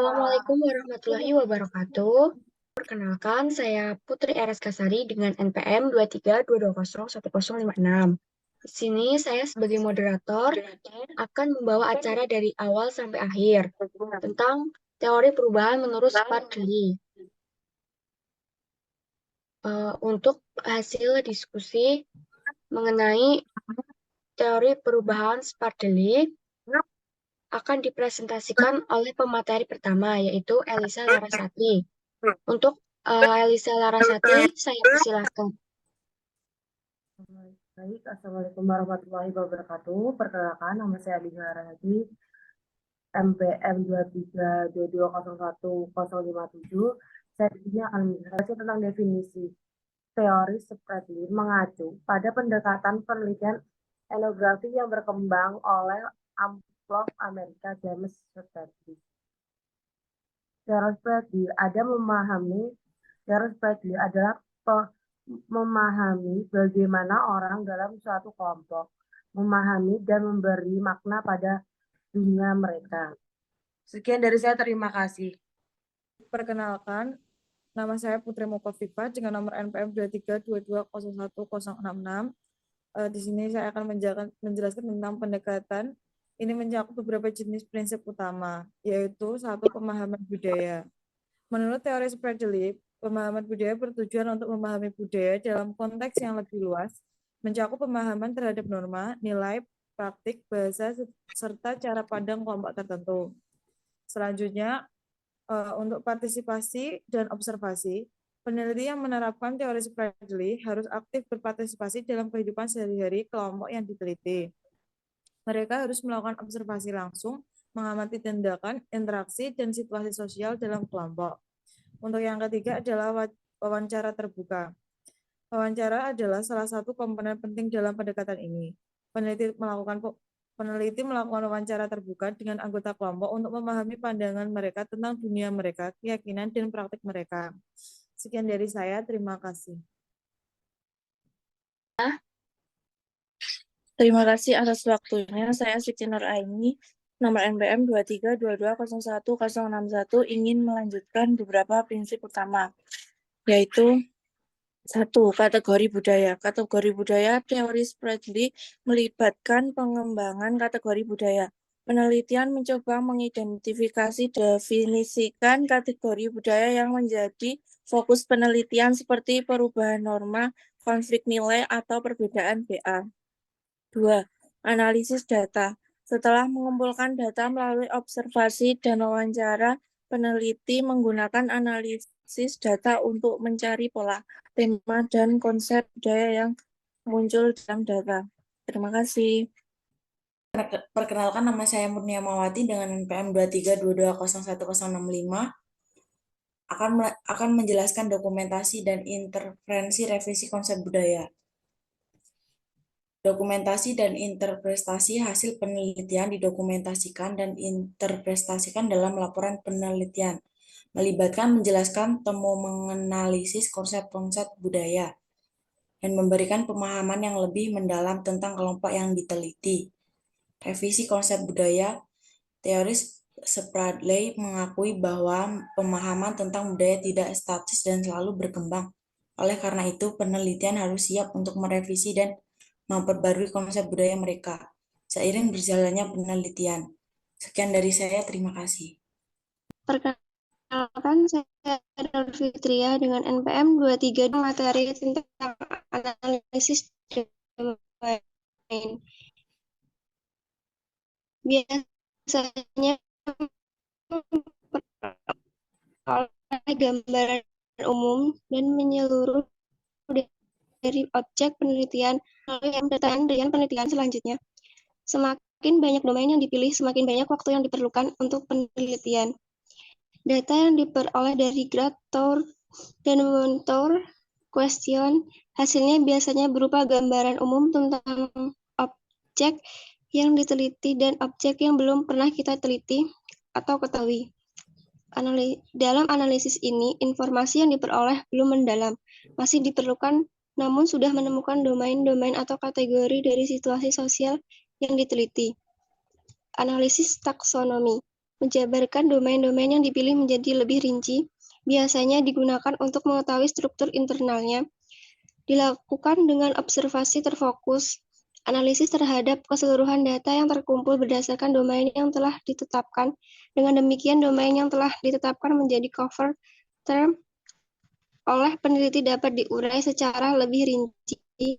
Assalamualaikum warahmatullahi wabarakatuh. Perkenalkan, saya Putri RS Kasari dengan NPM 2322010056. Di sini saya sebagai moderator akan membawa acara dari awal sampai akhir tentang teori perubahan menurut Spadli. Untuk hasil diskusi mengenai teori perubahan Spadli akan dipresentasikan oleh pemateri pertama, yaitu Elisa Larasati. Untuk Elisa Larasati, saya persilahkan. Baik, Assalamualaikum warahmatullahi wabarakatuh. Perkenalkan, nama saya Elisa Larasati, MPM 2322010057. Saya di sini akan menjelaskan tentang definisi teori Spradlin mengacu pada pendekatan penelitian etnografi yang berkembang oleh Amplov Amerika James Spradlin. Teori Spradlin adalah memahami bagaimana orang dalam suatu kelompok memahami dan memberi makna pada dunia mereka. Sekian dari saya, terima kasih. Perkenalkan, nama saya Putri Mokofifa dengan nomor NPM 2322010066. Di sini saya akan menjelaskan tentang pendekatan. Ini mencakup beberapa jenis prinsip utama, yaitu satu, pemahaman budaya. Menurut teori Spradlin, pemahaman budaya bertujuan untuk memahami budaya dalam konteks yang lebih luas, mencakup pemahaman terhadap norma, nilai, praktik, bahasa, serta cara pandang kelompok tertentu. Selanjutnya, untuk partisipasi dan observasi, peneliti yang menerapkan teori Spradlin harus aktif berpartisipasi dalam kehidupan sehari-hari kelompok yang diteliti. Mereka harus melakukan observasi langsung, mengamati tindakan, interaksi, dan situasi sosial dalam kelompok. Untuk yang ketiga adalah wawancara terbuka. Wawancara adalah salah satu komponen penting dalam pendekatan ini. Peneliti melakukan wawancara terbuka dengan anggota kelompok untuk memahami pandangan mereka tentang dunia mereka, keyakinan, dan praktik mereka. Sekian dari saya, terima kasih. Terima kasih atas waktunya. Saya Siti Nur Aini, nomor NPM 2322010061, ingin melanjutkan beberapa prinsip utama, yaitu 1. Kategori budaya. Kategori budaya teori Spradlin melibatkan pengembangan kategori budaya. Penelitian mencoba mengidentifikasi, definisikan kategori budaya yang menjadi fokus penelitian seperti perubahan norma, konflik nilai, atau perbedaan BA. 2. Analisis data. Setelah mengumpulkan data melalui observasi dan wawancara, peneliti menggunakan analisis data untuk mencari pola, tema, dan konsep budaya yang muncul dalam data. Terima kasih. Perkenalkan, nama saya Murnia Mawati dengan NPM 2322010065 akan menjelaskan dokumentasi dan interferensi revisi konsep budaya. Dokumentasi dan interpretasi hasil penelitian didokumentasikan dan interpretasikan dalam laporan penelitian, melibatkan menjelaskan temu menganalisis konsep-konsep budaya, dan memberikan pemahaman yang lebih mendalam tentang kelompok yang diteliti. Revisi konsep budaya. Teori Spradlin mengakui bahwa pemahaman tentang budaya tidak statis dan selalu berkembang. Oleh karena itu, penelitian harus siap untuk merevisi dan memperbarui konsep budaya mereka seiring berjalannya penelitian. Sekian dari saya, terima kasih. Perkenalkan, saya Nur Fitria dengan NPM 23 materi tentang analisis domain. Biasanya oleh gambaran umum dan menyeluruh dari objek penelitian melalui pendataan dengan penelitian selanjutnya. Semakin banyak domain yang dipilih, semakin banyak waktu yang diperlukan untuk penelitian. Data yang diperoleh dari Grator dan Montour question hasilnya biasanya berupa gambaran umum tentang objek yang diteliti dan objek yang belum pernah kita teliti atau ketahui. Dalam analisis ini, informasi yang diperoleh belum mendalam, masih diperlukan, namun sudah menemukan domain-domain atau kategori dari situasi sosial yang diteliti. Analisis taksonomi. menjabarkan domain-domain yang dipilih menjadi lebih rinci, biasanya digunakan untuk mengetahui struktur internalnya. Dilakukan dengan observasi terfokus, analisis terhadap keseluruhan data yang terkumpul berdasarkan domain yang telah ditetapkan. Dengan demikian, domain yang telah ditetapkan menjadi cover term oleh peneliti dapat diurai secara lebih rinci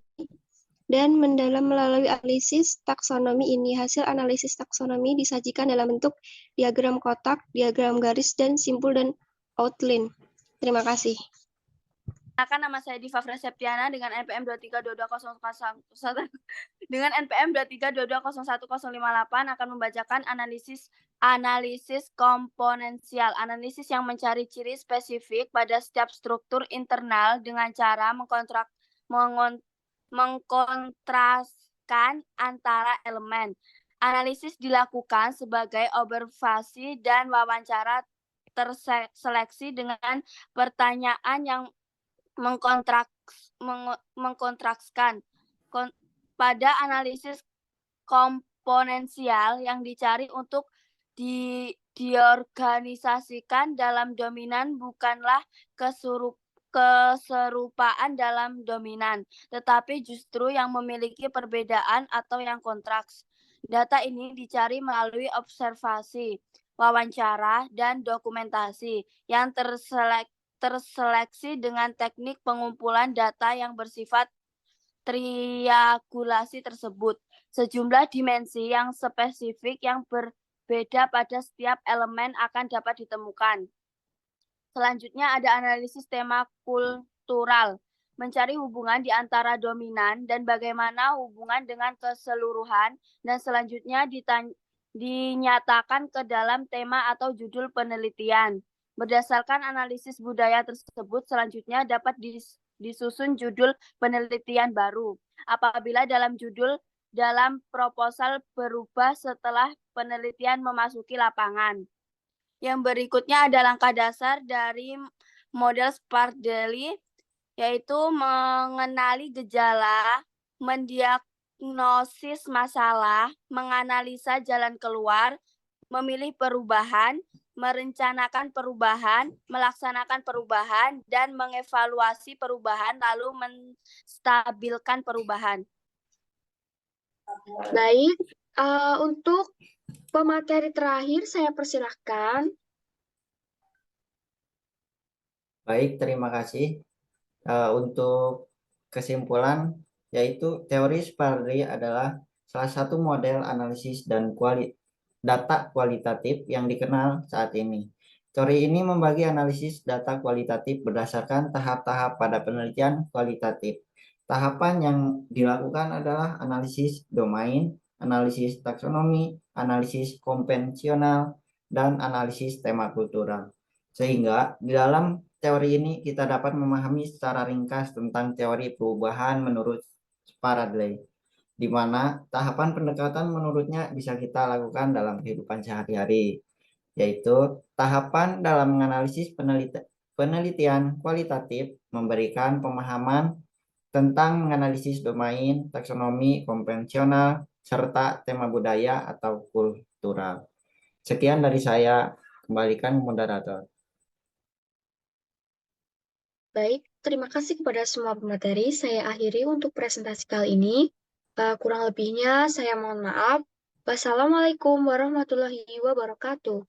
dan mendalam melalui analisis taksonomi ini. Hasil analisis taksonomi disajikan dalam bentuk diagram kotak, diagram garis, dan simpul dan outline. Terima kasih. Perkenalkan, nama saya Diva Septiana dengan NPM 232201 dengan NPM 23220158 akan membacakan analisis komponensial. Analisis yang mencari ciri spesifik pada setiap struktur internal dengan cara mengkontraskan antara elemen. Analisis dilakukan sebagai observasi dan wawancara terseleksi dengan pertanyaan yang mengkontraskan. Pada analisis komponensial yang dicari untuk diorganisasikan dalam dominan bukanlah keserupaan dalam dominan, tetapi justru yang memiliki perbedaan atau yang kontras. Data ini dicari melalui observasi, wawancara, dan dokumentasi yang terseleksi dengan teknik pengumpulan data yang bersifat triangulasi tersebut. Sejumlah dimensi yang spesifik yang berbeda pada setiap elemen akan dapat ditemukan. Selanjutnya ada analisis tema kultural, mencari hubungan di antara dominan dan bagaimana hubungan dengan keseluruhan, dan selanjutnya dinyatakan ke dalam tema atau judul penelitian. Berdasarkan analisis budaya tersebut, selanjutnya dapat disusun judul penelitian baru. Apabila dalam proposal berubah setelah penelitian memasuki lapangan. Yang berikutnya ada langkah dasar dari model Spardelli, yaitu mengenali gejala, mendiagnosis masalah, menganalisa jalan keluar, memilih perubahan, merencanakan perubahan, melaksanakan perubahan, dan mengevaluasi perubahan, lalu menstabilkan perubahan. Baik, untuk pemateri terakhir saya persilahkan. Baik, terima kasih. Untuk kesimpulan, yaitu teori Spardelli adalah salah satu model analisis dan data kualitatif yang dikenal saat ini. Teori ini membagi analisis data kualitatif berdasarkan tahap-tahap pada penelitian kualitatif. Tahapan yang dilakukan adalah analisis domain, analisis taksonomi, analisis konvensional, dan analisis tema kultural. Sehingga di dalam teori ini kita dapat memahami secara ringkas tentang teori perubahan menurut Spardelli, di mana tahapan pendekatan menurutnya bisa kita lakukan dalam kehidupan sehari-hari, yaitu tahapan dalam menganalisis penelitian kualitatif, memberikan pemahaman tentang menganalisis domain, taksonomi, konvensional, serta tema budaya atau kultural. Sekian dari saya, kembalikan moderator. Baik, terima kasih kepada semua pemateri. Saya akhiri untuk presentasi kali ini. Kurang lebihnya saya mohon maaf. Wassalamualaikum warahmatullahi wabarakatuh.